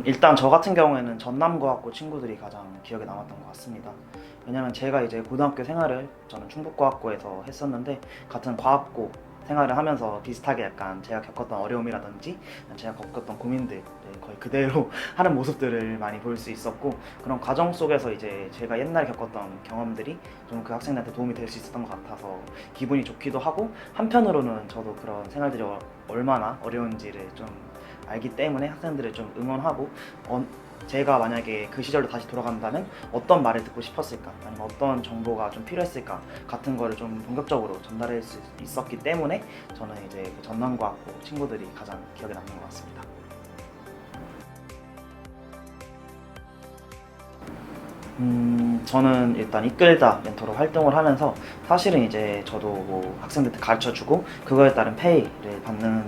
일단 저 같은 경우에는 전남고학고 친구들이 가장 기억에 남았던 것 같습니다. 왜냐면 제가 이제 고등학교 생활을 저는 충북고학고에서 했었는데 같은 과학고 생활을 하면서 비슷하게 약간 제가 겪었던 어려움이라든지 제가 겪었던 고민들을 거의 그대로 하는 모습들을 많이 볼 수 있었고, 그런 과정 속에서 이제 제가 옛날에 겪었던 경험들이 좀 그 학생들한테 도움이 될 수 있었던 것 같아서 기분이 좋기도 하고, 한편으로는 저도 그런 생활들이 얼마나 어려운지를 좀 알기 때문에 학생들을 좀 응원하고, 제가 만약에 그 시절로 다시 돌아간다면 어떤 말을 듣고 싶었을까, 아니면 어떤 정보가 좀 필요했을까 같은 거를 좀 본격적으로 전달할 수 있었기 때문에 저는 이제 그 전남고학고 친구들이 가장 기억에 남는 것 같습니다. 저는 일단 이끌다 멘토로 활동을 하면서 사실은 이제 저도 뭐 학생들한테 가르쳐주고 그거에 따른 페이를 받는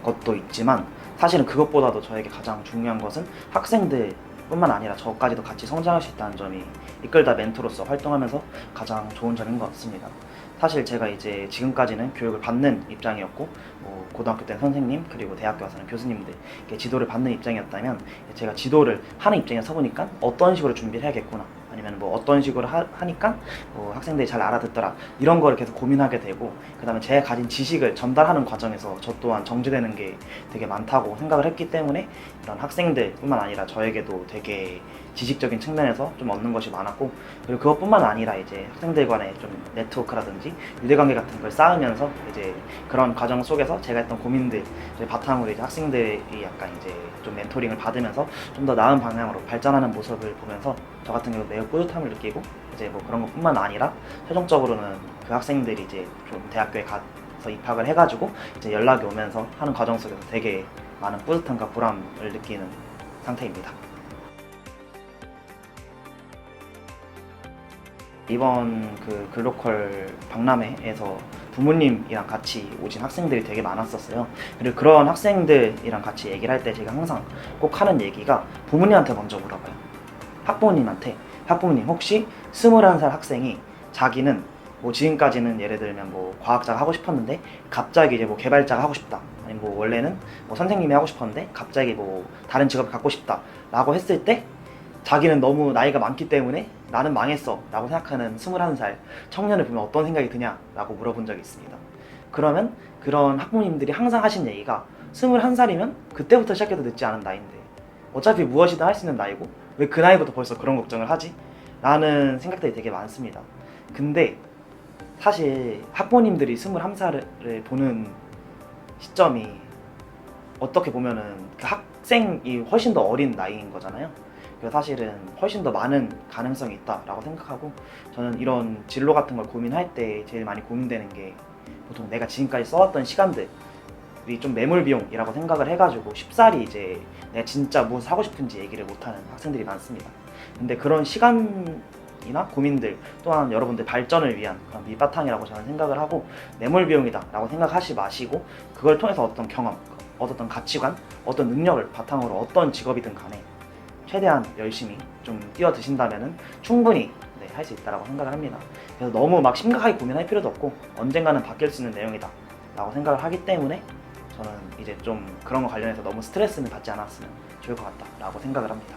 것도 있지만, 사실은 그것보다도 저에게 가장 중요한 것은 학생들 뿐만 아니라 저까지도 같이 성장할 수 있다는 점이 이끌다 멘토로서 활동하면서 가장 좋은 점인 것 같습니다. 사실 제가 이제 지금까지는 교육을 받는 입장이었고, 뭐 고등학교 때는 선생님, 그리고 대학교 와서는 교수님들 이렇게 지도를 받는 입장이었다면, 제가 지도를 하는 입장에 서보니까 어떤 식으로 준비를 해야겠구나, 아니면 뭐 어떤 식으로 하니까 뭐 학생들이 잘 알아듣더라, 이런 거를 계속 고민하게 되고, 그 다음에 제가 가진 지식을 전달하는 과정에서 저 또한 정지되는 게 되게 많다고 생각을 했기 때문에 이런 학생들 뿐만 아니라 저에게도 되게 지식적인 측면에서 좀 얻는 것이 많았고, 그리고 그것뿐만 아니라 이제 학생들 간의 좀 네트워크라든지 유대관계 같은 걸 쌓으면서 이제 그런 과정 속에서 제가 했던 고민들 바탕으로 이제 학생들이 약간 이제 좀 멘토링을 받으면서 좀 더 나은 방향으로 발전하는 모습을 보면서 저 같은 경우 매우 뿌듯함을 느끼고, 이제 뭐 그런 것뿐만 아니라 최종적으로는 그 학생들이 이제 좀 대학교에 가서 입학을 해가지고 이제 연락이 오면서 하는 과정 속에서 되게 많은 뿌듯함과 보람을 느끼는 상태입니다. 이번 그 글로컬 박람회에서 부모님이랑 같이 오신 학생들이 되게 많았었어요. 그리고 그런 학생들이랑 같이 얘기를 할 때 제가 항상 꼭 하는 얘기가, 부모님한테 먼저 물어봐요. 학부모님한테, 학부모님 혹시 21살 학생이 자기는 뭐 지금까지는 예를 들면 뭐 과학자가 하고 싶었는데 갑자기 이제 뭐 개발자가 하고 싶다, 아니면 뭐 원래는 뭐 선생님이 하고 싶었는데 갑자기 뭐 다른 직업을 갖고 싶다 라고 했을 때, 자기는 너무 나이가 많기 때문에 나는 망했어 라고 생각하는 21살 청년을 보면 어떤 생각이 드냐 라고 물어본 적이 있습니다. 그러면 그런 학부모님들이 항상 하신 얘기가, 21살이면 그때부터 시작해도 늦지 않은 나이인데 어차피 무엇이든 할 수 있는 나이고 왜 그 나이부터 벌써 그런 걱정을 하지? 라는 생각들이 되게 많습니다. 근데 사실 학부모님들이 21살을 보는 시점이 어떻게 보면은 그 학생이 훨씬 더 어린 나이인 거잖아요. 그래서 사실은 훨씬 더 많은 가능성이 있다라고 생각하고, 저는 이런 진로 같은 걸 고민할 때 제일 많이 고민되는 게, 보통 내가 지금까지 써왔던 시간들이 좀 매몰 비용이라고 생각을 해가지고 쉽사리 이제 내가 진짜 무엇을 하고 싶은지 얘기를 못하는 학생들이 많습니다. 근데 그런 시간이나 고민들 또한 여러분들 발전을 위한 그런 밑바탕이라고 저는 생각을 하고, 매몰 비용이다 라고 생각하지 마시고 그걸 통해서 어떤 경험, 얻었던 가치관, 어떤 능력을 바탕으로 어떤 직업이든 간에 최대한 열심히 좀 뛰어드신다면은 충분히 할 수 있다라고 생각을 합니다. 그래서 너무 막 심각하게 고민할 필요도 없고 언젠가는 바뀔 수 있는 내용이다 라고 생각을 하기 때문에, 저는 이제 좀 그런 거 관련해서 너무 스트레스는 받지 않았으면 좋을 것 같다 라고 생각을 합니다.